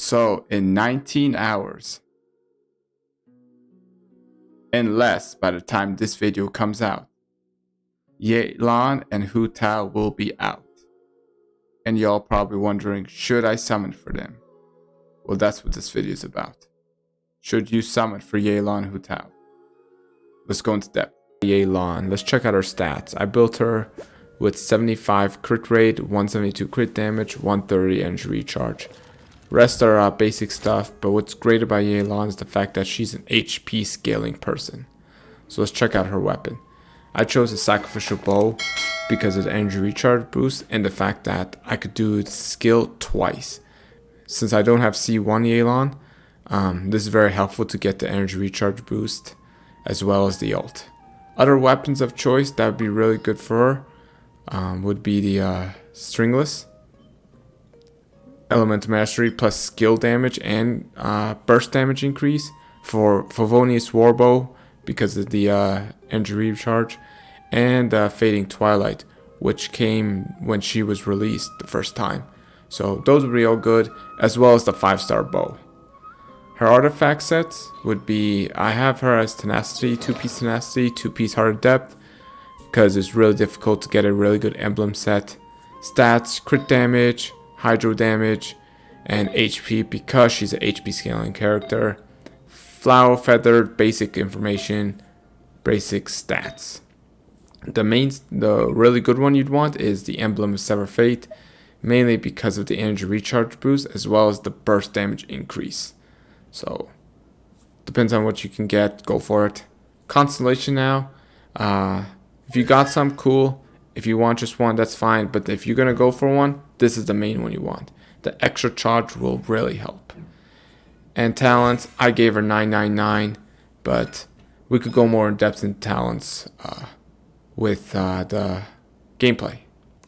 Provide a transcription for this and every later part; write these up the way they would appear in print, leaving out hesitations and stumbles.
So in 19 hours and less by the time this video comes out, Yelan and Hu Tao will be out. And y'all probably wondering, should I summon for them? Well, that's what this video is about. Should you summon for Yelan Hu Tao? Let's go into depth. Yelan, let's check out her stats. I built her with 75 crit rate, 172 crit damage, 130 energy recharge. Rest are basic stuff, but what's great about Yelan is the fact that she's an HP scaling person. So let's check out her weapon. I chose a sacrificial bow because of the energy recharge boost and the fact that I could do skill twice. Since I don't have C1 Yelan, this is very helpful to get the energy recharge boost as well as the ult. Other weapons of choice that would be really good for her would be the stringless, element mastery plus skill damage and burst damage increase for Favonius Warbow because of the energy recharge, and Fading Twilight, which came when she was released the first time. So those would be all good, as well as the 5-star bow. Her artifact sets would be, I have her as tenacity, 2-piece tenacity, 2-piece heart of depth, because it's really difficult to get a really good emblem set. Stats, crit damage, hydro damage, and HP because she's an HP scaling character. Flower feather, basic information, basic stats. The really good one you'd want is the emblem of Sever Fate, mainly because of the energy recharge boost as well as the burst damage increase. So depends on what you can get, go for it. Constellation now, if you got some, cool. If you want just one, that's fine, but if you're gonna go for one, this is the main one you want. The extra charge will really help. And talents, I gave her 999, but we could go more in depth in talents with the gameplay.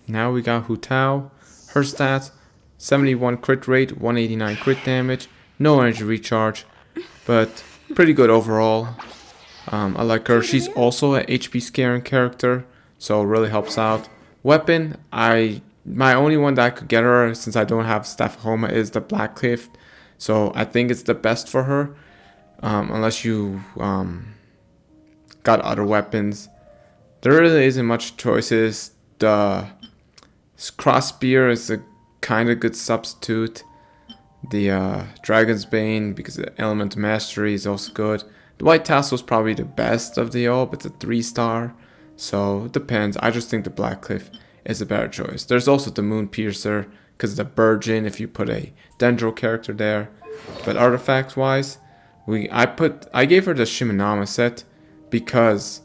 Now we got Hu Tao. Her stats, 71 crit rate, 189 crit damage, no energy recharge, but pretty good overall. I like her. She's also an HP scaling character, so it really helps out. Weapon, my only one that I could get her, since I don't have Staff of Homa, is the Black Cliff. So I think it's the best for her, unless you got other weapons. There really isn't much choices. The cross spear is a kind of good substitute. The Dragon's Bane, because the element mastery, is also good. The White Tassel is probably the best of the all, but it's a 3-star. So it depends. I just think the Black Cliff is a better choice. There's also the Moon Piercer, because the Virgin, if you put a Dendro character there. But artifacts wise, I gave her the Shimanama set because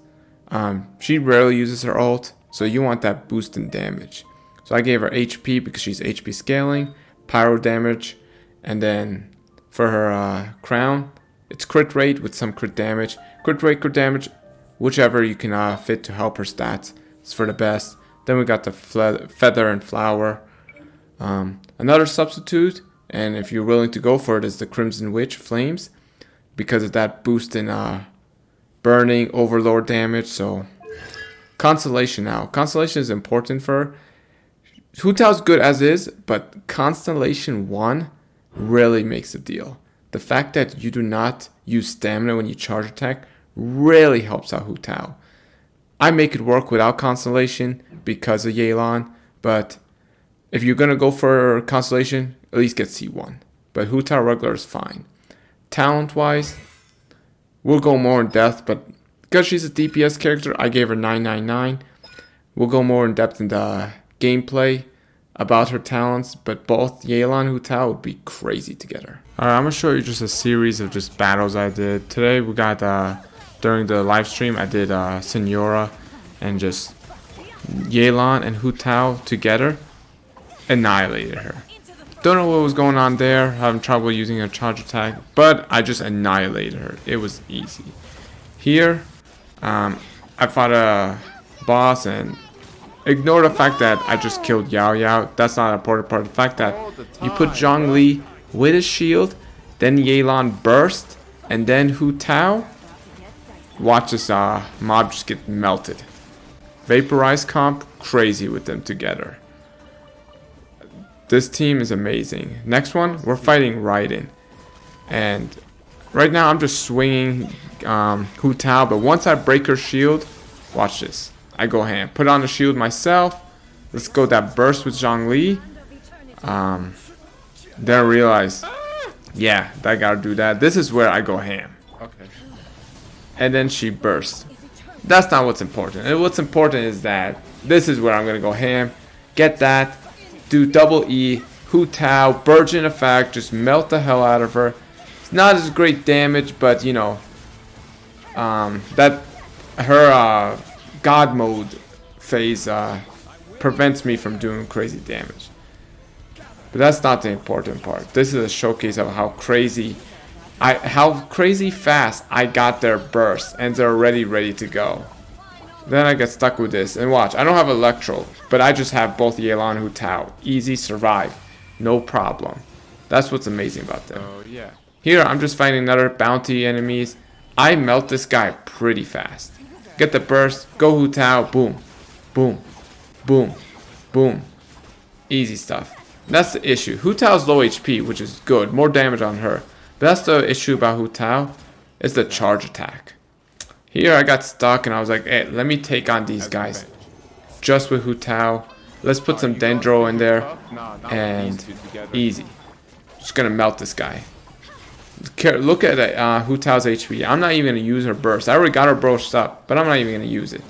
she rarely uses her ult, so you want that boost in damage. So I gave her HP because she's HP scaling, pyro damage, and then for her crown, it's crit rate with some crit damage. Crit rate, crit damage, whichever you can fit to help her stats. It's for the best. Then we got the feather and flower. Another substitute, and if you're willing to go for it, is the Crimson Witch Flames, because of that boost in burning overlord damage. So Constellation now. Constellation is important for her. Hu Tao's good as is, but Constellation 1 really makes a deal. The fact that you do not use stamina when you charge attack really helps out Hu Tao. I make it work without Constellation because of Yelan, but if you're gonna go for Constellation, at least get C1. But Hu Tao regular is fine. Talent wise, we'll go more in depth, but because she's a DPS character, I gave her 999. We'll go more in depth in the gameplay about her talents, but both Yelan and Hu Tao would be crazy together. Alright, I'm gonna show you just a series of just battles I did. Today we got during the live stream I did Senora, and just Yelan and Hu Tao together annihilated her. Don't know what was going on there, having trouble using a charge attack, but I just annihilated her. It was easy. Here, I fought a boss and ignore the fact that I just killed Yao Yao. That's not an important part. The fact that you put Zhongli with his shield, then Yelan burst, and then Hu Tao, watch this mob just get melted. Vaporized comp, crazy with them together. This team is amazing. Next one, we're fighting Raiden. And right now I'm just swinging Hu Tao, but once I break her shield, watch this. I go ham. Put on the shield myself. Let's go that burst with Zhongli. Then realize, yeah, I gotta do that. This is where I go ham. Okay. And then she bursts. That's not what's important. And what's important is that this is where I'm gonna go ham. Get that. Do double E. Hu Tao. Burgeon effect. Just melt the hell out of her. It's not as great damage, but you know, that her God mode phase prevents me from doing crazy damage. But that's not the important part. This is a showcase of how crazy fast I got their burst and they're already ready to go. Then I get stuck with this. And watch, I don't have Electro, but I just have both Yelan Hu Tao. Easy, survive. No problem. That's what's amazing about them. Oh, yeah. Here, I'm just fighting another bounty enemies. I melt this guy pretty fast. Get the burst, go Hu Tao, boom, boom, boom, boom. Easy stuff. That's the issue. Hu Tao's low HP, which is good. More damage on her. But that's the issue about Hu Tao. It's the charge attack. Here I got stuck and I was like, hey, let me take on these guys. Just with Hu Tao. Let's put some Dendro in there. And easy. Just gonna melt this guy. Look at Hu Tao's HP. I'm not even gonna use her burst. I already got her burst up, but I'm not even gonna use it.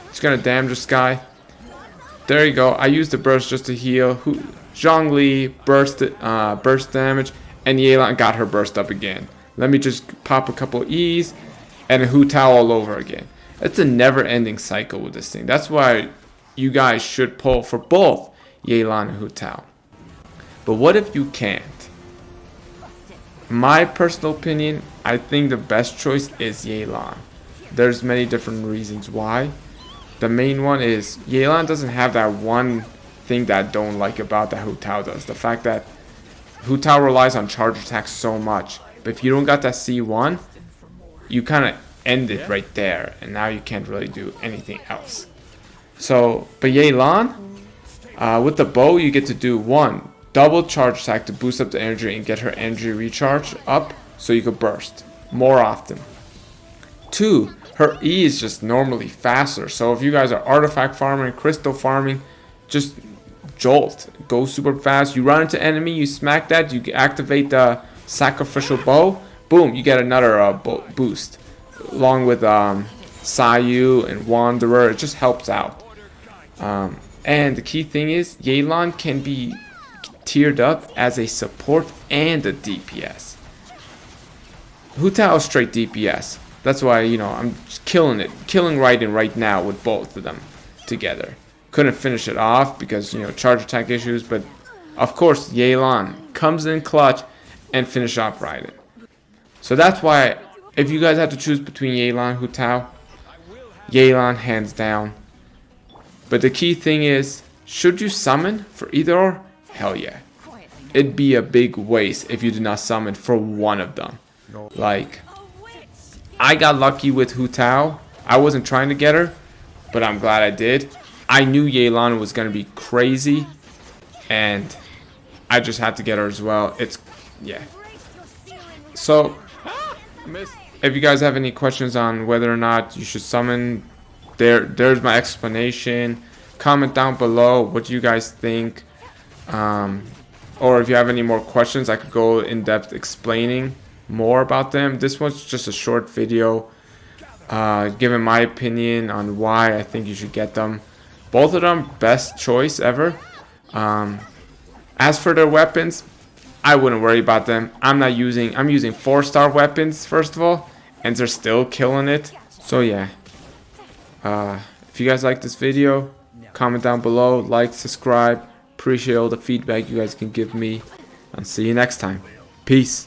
Just gonna damage this guy. There you go. I used the burst just to heal. Zhongli burst damage, and Yelan got her burst up again. Let me just pop a couple E's, and Hu Tao all over again. It's a never-ending cycle with this thing. That's why you guys should pull for both Yelan and Hu Tao. But what if you can't? My personal opinion, I think the best choice is Yelan. There's many different reasons why. The main one is Yelan doesn't have that one thing that I don't like about that Hu Tao does. The fact that Hu Tao relies on charge attacks so much. But if you don't got that C1, you kind of end it right there. And now you can't really do anything else. So, but Yelan, with the bow, you get to do one, double charge attack to boost up the energy and get her energy recharge up so you could burst more often. 2, her E is just normally faster. So if you guys are artifact farming, crystal farming, just jolt. Go super fast. You run into enemy, you smack that, you activate the sacrificial bow, boom, you get another boost. Along with Sayu and Wanderer, it just helps out. And the key thing is, Yelan can be tiered up as a support and a DPS. Hu Tao is straight DPS. That's why, you know, I'm just killing Raiden right now with both of them together. Couldn't finish it off because, you know, charge attack issues, but of course Yelan comes in clutch and finish off Raiden. So that's why, if you guys have to choose between Yelan and Hu Tao, Yelan hands down. But the key thing is, should you summon for either or? Hell yeah. It'd be a big waste if you did not summon for one of them. Like, I got lucky with Hu Tao. I wasn't trying to get her, but I'm glad I did. I knew Yelan was going to be crazy, and I just had to get her as well. Yeah. So, if you guys have any questions on whether or not you should summon, there's my explanation. Comment down below what you guys think. Or if you have any more questions, I could go in depth explaining more about them. This one's just a short video giving my opinion on why I think you should get them. Both of them, best choice ever. As for their weapons, I wouldn't worry about them. I'm using 4-star weapons first of all, and they're still killing it. So yeah, if you guys like this video, comment down below, like, subscribe. Appreciate all the feedback you guys can give me, and see you next time. Peace.